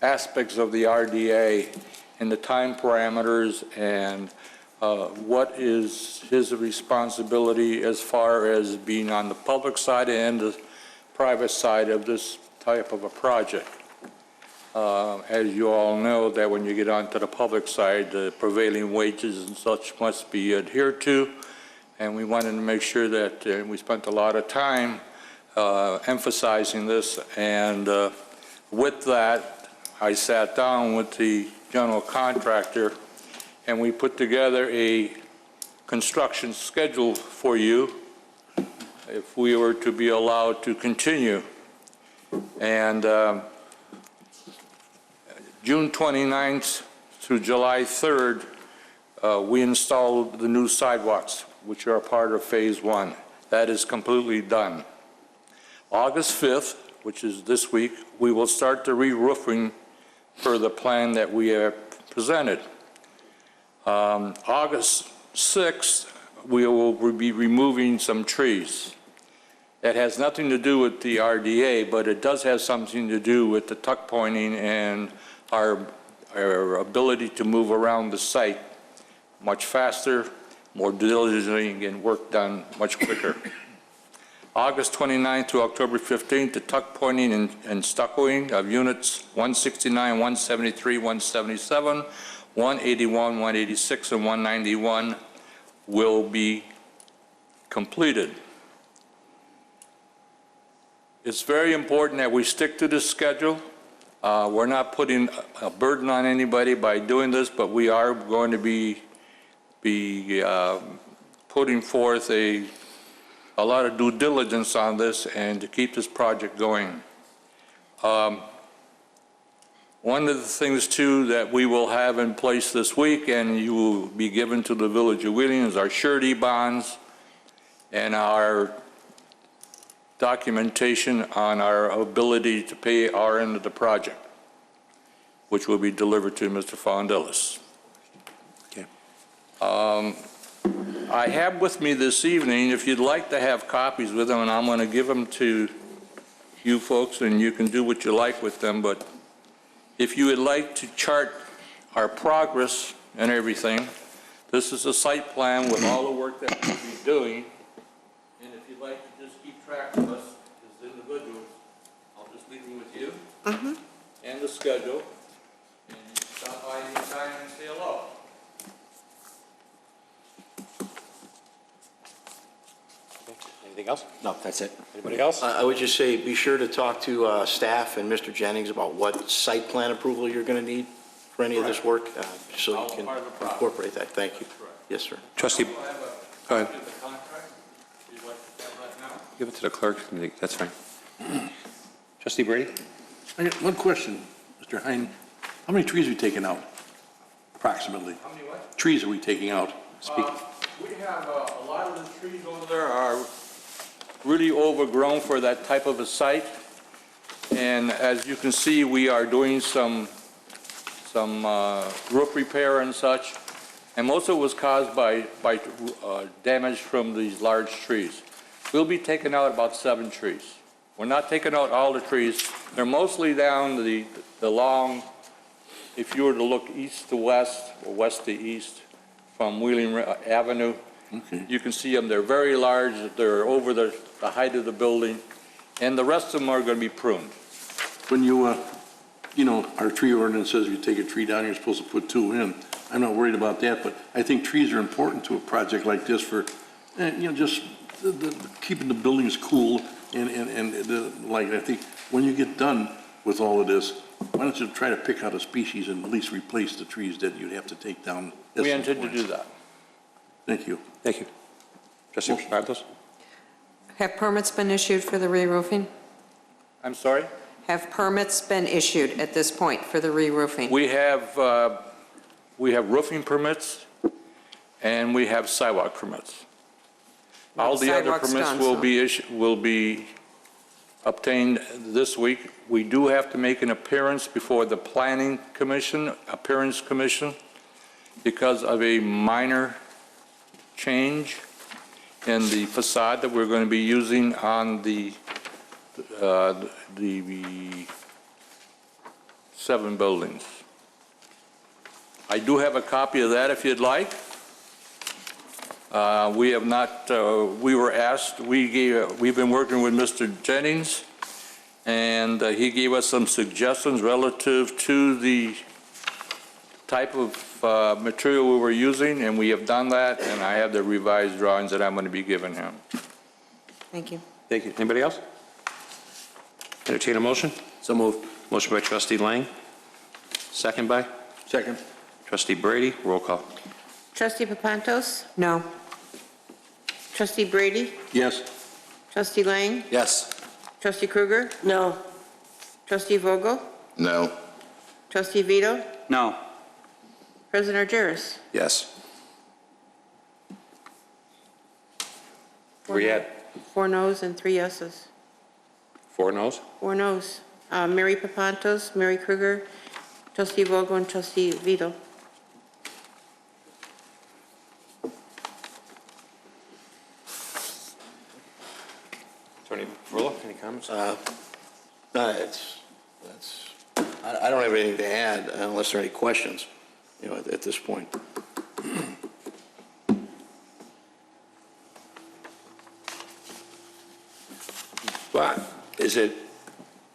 aspects of the RDA and the time parameters and what is his responsibility as far as being on the public side and the private side of this type of a project. As you all know, that when you get onto the public side, the prevailing wages and such must be adhered to. And we wanted to make sure that we spent a lot of time emphasizing this. And with that, I sat down with the general contractor and we put together a construction schedule for you if we were to be allowed to continue. And June 29th through July 3rd, we installed the new sidewalks, which are a part of phase 1. That is completely done. August 5th, which is this week, we will start the re-roofing per the plan that we have presented. August 6th, we will be removing some trees. That has nothing to do with the RDA, but it does have something to do with the tuck pointing and our ability to move around the site much faster, more diligently, and get work done much quicker. August 29th to October 15th, the tuck pointing and stuccoing of units 169, 173, 177, 181, 186, and 191 will be completed. It's very important that we stick to this schedule. We're not putting a burden on anybody by doing this, but we are going to be putting forth a lot of due diligence on this and to keep this project going. One of the things too that we will have in place this week and you will be given to the Village of Wheeling is our surety bonds and our documentation on our ability to pay our end of the project, which will be delivered to Mr. Fondelis. Okay. I have with me this evening, if you'd like to have copies with them, and I'm going to give them to you folks, and you can do what you like with them, but if you would like to chart our progress and everything, this is a site plan with all the work that we'll be doing, and if you'd like to just keep track of us as individuals, I'll just leave them with you, and the schedule, and you can stop by anytime and say hello. Anything else? No, that's it. Anybody else? I would just say, be sure to talk to staff and Mr. Jennings about what site plan approval you're going to need for any of this work, so you can incorporate that. Thank you. Yes, sir. Trustee, go ahead. Give it to the clerk. That's fine. Trustee Brady? I got one question, Mr. Hein. How many trees are we taking out, approximately? How many what? Trees are we taking out? Speak. We have a lot of the trees over there are really overgrown for that type of a site. And as you can see, we are doing some roof repair and such. And most of it was caused by damage from these large trees. We'll be taking out about 7 trees. We're not taking out all the trees. They're mostly down the long, if you were to look east to west or west to east from Wheeling Avenue, you can see them. They're very large. They're over the height of the building. And the rest of them are going to be pruned. When you our tree ordinance says you take a tree down, you're supposed to put 2 in. I'm not worried about that, but I think trees are important to a project like this for, just keeping the buildings cool and like, I think when you get done with all of this, why don't you try to pick out a species and at least replace the trees that you'd have to take down? We intend to do that. Thank you. Thank you. Trustee Santos? Have permits been issued for the re-roofing? I'm sorry? Have permits been issued at this point for the re-roofing? We have roofing permits and we have sidewalk permits. All the other Sidewalks permits done, will be obtained this week. We do have to make an appearance before the Planning Commission, Appearance Commission, because of a minor change in the facade that we're going to be using on the 7 buildings. I do have a copy of that if you'd like. We have not, we were asked, we've been working with Mr. Jennings, and he gave us some suggestions relative to the type of material we were using, and we have done that, and I have the revised drawings that I'm going to be giving him. Thank you. Thank you. Anybody else? Entertain a motion? So moved. Motion by Trustee Lang. Second by? Second. Trustee Brady, roll call. Trustee Papantos? No. Trustee Brady? Yes. Trustee Lang? Yes. Trustee Krueger? No. Trustee Vogel? No. Trustee Vito? No. President Argyris? Yes. Where you at? 4 noes and 3 yeses. 4 noes? 4 noes. Mary Papantos, Mary Krueger, Trustee Vogel, and Trustee Vito. Attorney Furlow, any comments? No, I don't have anything to add unless there are any questions, at this point. Well, is it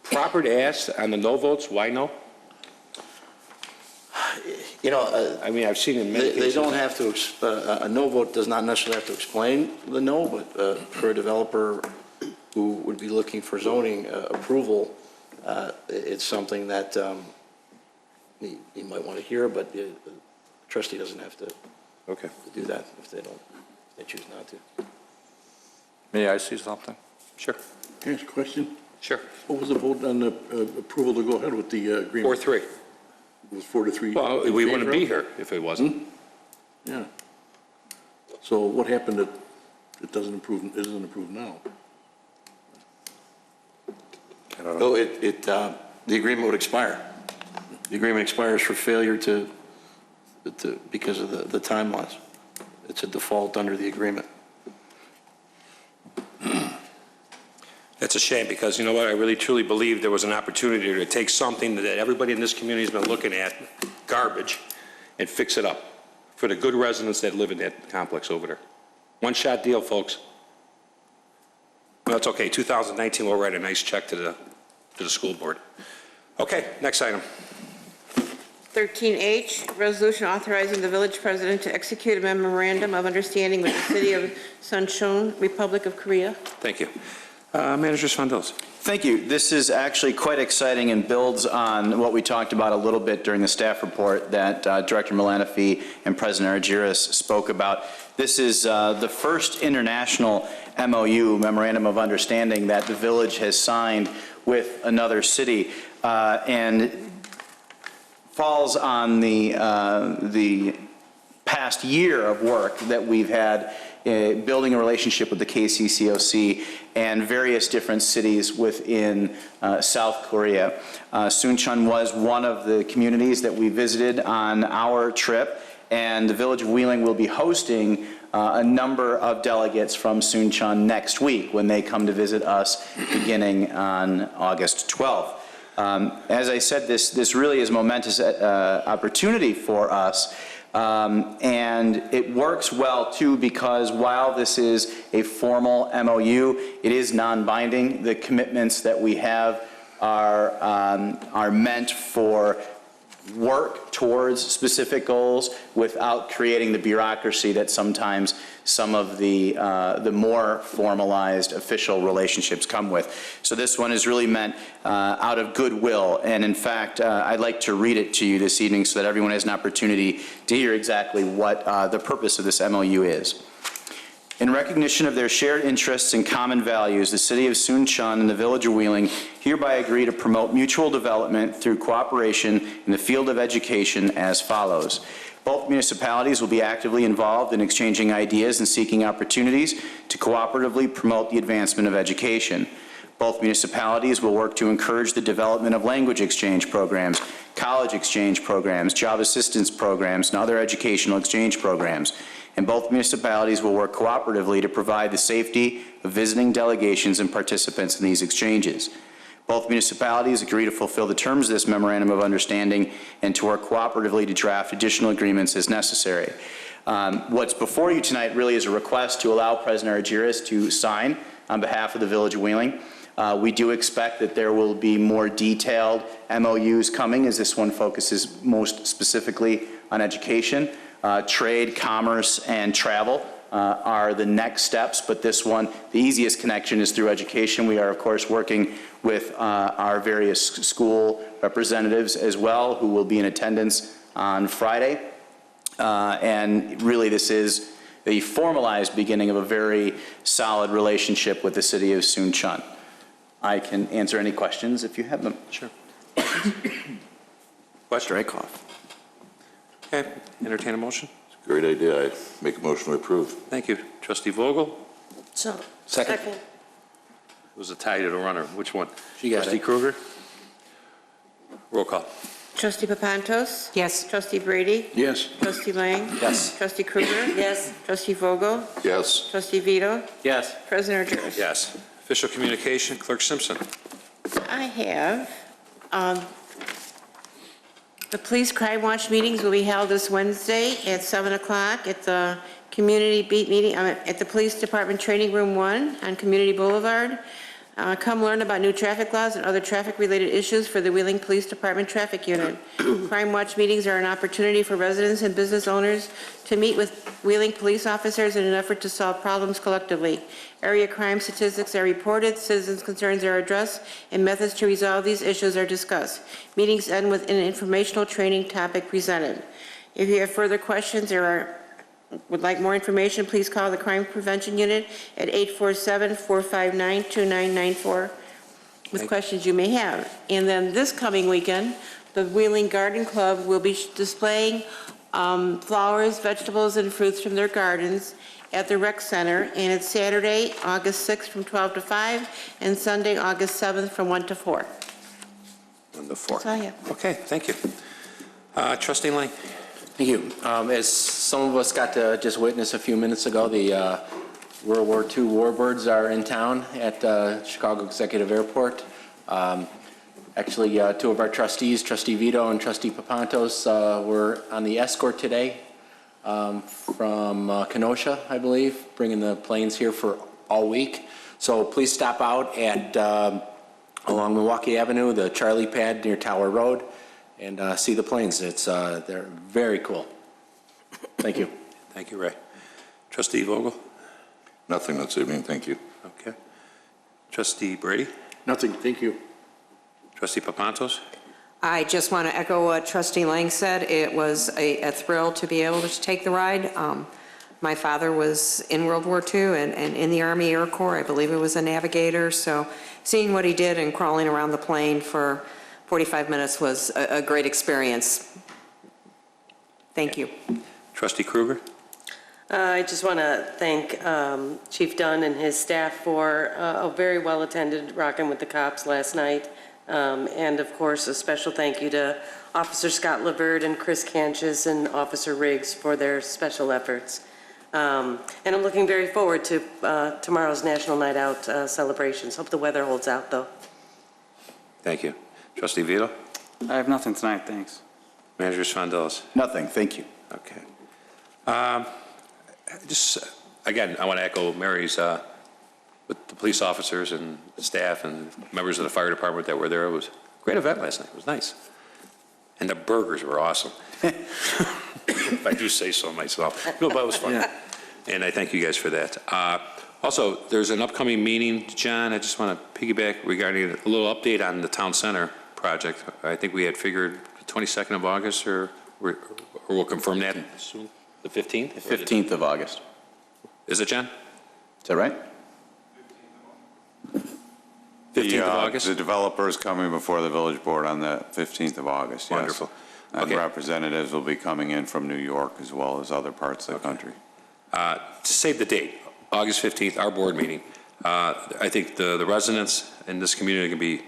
proper to ask on the no votes, why no? I mean, I've seen in many cases. They don't have to, a no vote does not necessarily have to explain the no, but for a developer who would be looking for zoning approval, it's something that you might want to hear, but the trustee doesn't have to do that if they choose not to. May I see something? Sure. Can I ask a question? Sure. What was the vote on the approval to go ahead with the agreement? 4-3. It was 4-3. Well, we wouldn't be here if it wasn't. Yeah. So what happened that it isn't approved now? I don't know. Oh, the agreement would expire. The agreement expires for failure because of the timelines. It's a default under the agreement. It's a shame because, you know what, I really truly believe there was an opportunity to take something that everybody in this community has been looking at, garbage, and fix it up for the good residents that live in that complex over there. One-shot deal, folks. Well, that's okay. 2019, we'll write a nice check to the school board. Okay, next item. 13H, resolution authorizing the village president to execute a memorandum of understanding with the city of Suncheon, Republic of Korea. Thank you. Manager Svandos. Thank you. This is actually quite exciting and builds on what we talked about a little bit during the staff report that Director Milanofi and President Argyris spoke about. This is the first international MOU, Memorandum of Understanding, that the village has signed with another city, and falls on the past year of work that we've had building a relationship with the KCCOC and various different cities within South Korea. Suncheon was one of the communities that we visited on our trip, and the Village of Wheeling will be hosting a number of delegates from Suncheon next week when they come to visit us beginning on August 12th. As I said, this really is a momentous opportunity for us. And it works well, too, because while this is a formal MOU, it is non-binding. The commitments that we have are meant for work towards specific goals without creating the bureaucracy that sometimes some of the more formalized official relationships come with. So this one is really meant out of goodwill, and in fact, I'd like to read it to you this evening so that everyone has an opportunity to hear exactly what the purpose of this MOU is. In recognition of their shared interests and common values, the City of Suncheon and the Village of Wheeling hereby agree to promote mutual development through cooperation in the field of education as follows. Both municipalities will be actively involved in exchanging ideas and seeking opportunities to cooperatively promote the advancement of education. Both municipalities will work to encourage the development of language exchange programs, college exchange programs, job assistance programs, and other educational exchange programs. And both municipalities will work cooperatively to provide the safety of visiting delegations and participants in these exchanges. Both municipalities agree to fulfill the terms of this Memorandum of Understanding and to work cooperatively to draft additional agreements as necessary. What's before you tonight really is a request to allow President Argyris to sign on behalf of the Village of Wheeling. We do expect that there will be more detailed MOUs coming, as this one focuses most specifically on education. Trade, commerce, and travel are the next steps, but this one, the easiest connection is through education. We are, of course, working with our various school representatives as well, who will be in attendance on Friday. And really, this is the formalized beginning of a very solid relationship with the City of Suncheon. I can answer any questions if you have them. Sure. Question? Dracoff. Okay, entertain a motion. Great idea. I make a motion to approve. Thank you. Trustee Vogel? So, Second. It was a tie to the runner. Which one? She got Trustee it. Kruger? Roll call. Trustee Papantos? Yes. Trustee Brady? Yes. Trustee Lang? Yes. Trustee Kruger? yes, Trustee Vogel? Yes. Trustee Vito? Yes. President Argyris? Yes. Official communication, Clerk Simpson. I have, the police crime watch meetings will be held this Wednesday at 7 o'clock at the community beat meeting, at the Police Department Training Room 1 on Community Boulevard. Come learn about new traffic laws and other traffic-related issues for the Wheeling Police Department Traffic Unit. Crime watch meetings are an opportunity for residents and business owners to meet with Wheeling police officers in an effort to solve problems collectively. Area crime statistics are reported, citizens' concerns are addressed, and methods to resolve these issues are discussed. Meetings end with an informational training topic presented. If you have further questions or would like more information, please call the Crime Prevention Unit at 847-459-2994 with questions you may have. And then this coming weekend, the Wheeling Garden Club will be displaying flowers, vegetables, and fruits from their gardens at the Rec Center, and it's Saturday, August 6th from 12 to 5, and Sunday, August 7th from 1 to 4. 1 to 4. That's all I have. Okay, thank you. Trustee Lang. Thank you. As some of us got to just witness a few minutes ago, the World War II warbirds are in town at Chicago Executive Airport. Actually, two of our trustees, Trustee Vito and Trustee Papantos, were on the escort today from Kenosha, I believe, bringing the planes here for all week. So please stop out at along Milwaukee Avenue, the Charlie Pad near Tower Road, and see the planes. They're very cool. Thank you. Thank you, Ray. Trustee Vogel? Nothing this evening, thank you. Okay. Trustee Brady? Nothing, thank you. Trustee Papantos? I just want to echo what Trustee Lang said. It was a thrill to be able to take the ride. My father was in World War II and in the Army Air Corps. I believe it was a navigator. So seeing what he did and crawling around the plane for 45 minutes was a great experience. Thank you. Trustee Kruger? I just want to thank Chief Dunn and his staff for a very well-attended Rockin' with the Cops last night. And of course, a special thank you to Officer Scott Laverde and Chris Canches and Officer Riggs for their special efforts. And I'm looking very forward to tomorrow's National Night Out celebrations. Hope the weather holds out, though. Thank you. Trustee Vito? I have nothing tonight, thanks. Manager Svandelis? Nothing, thank you. Okay. Just, again, I want to echo Mary's, with the police officers and staff and members of the fire department that were there. It was a great event last night. It was nice. And the burgers were awesome. If I do say so myself. No, but it was fun. Yeah. And I thank you guys for that. Also, there's an upcoming meeting, John. I just want to piggyback regarding a little update on the town center project. I think we had figured the 22nd of August, or we'll confirm that soon. The 15th? 15th of August. Is it, John? Is that right? 15th of August? The developer is coming before the village board on the 15th of August, yes. Wonderful. And Okay. representatives will be coming in from New York as well as other parts of the country. To save the date, August 15th, our board meeting. I think the residents in this community can be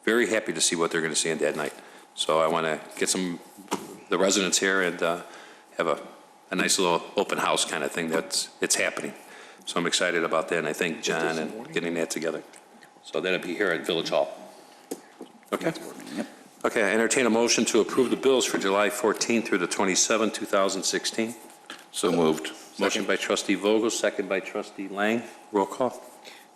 very happy to see what they're going to see on that night. So I want to get the residents here and have a nice little open house kind of thing it's happening. So I'm excited about that, and I thank John and getting that together. So that'll be here at Village Hall. Okay? Okay, I entertain a motion to approve the bills for July 14th through the 27th, 2016. So moved. Motion by Trustee Vogel, second by Trustee Lang. Roll call.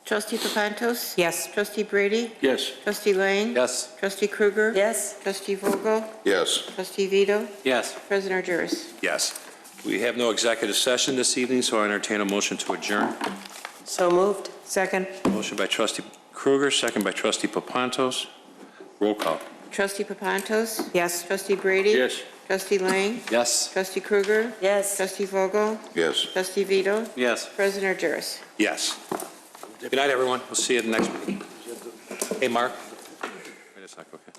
Trustee Papantos? Yes. Trustee Brady? Yes. Trustee Lang? Yes. Trustee Kruger? Yes? Trustee Vogel? Yes. Trustee Vito? Yes. President Argyris? Yes. We have no executive session this evening, so I entertain a motion to adjourn. So moved. Second. Motion by Trustee Kruger, second by Trustee Papantos. Roll call. Trustee Papantos? Yes. Trustee Brady? Yes. Trustee Lang? Yes. Trustee Kruger? Yes. Trustee Vogel? Yes. Trustee Vito? Yes. President Argyris? Yes. Good night, everyone. We'll see you at the next meeting. Hey, Mark. Wait a sec, okay.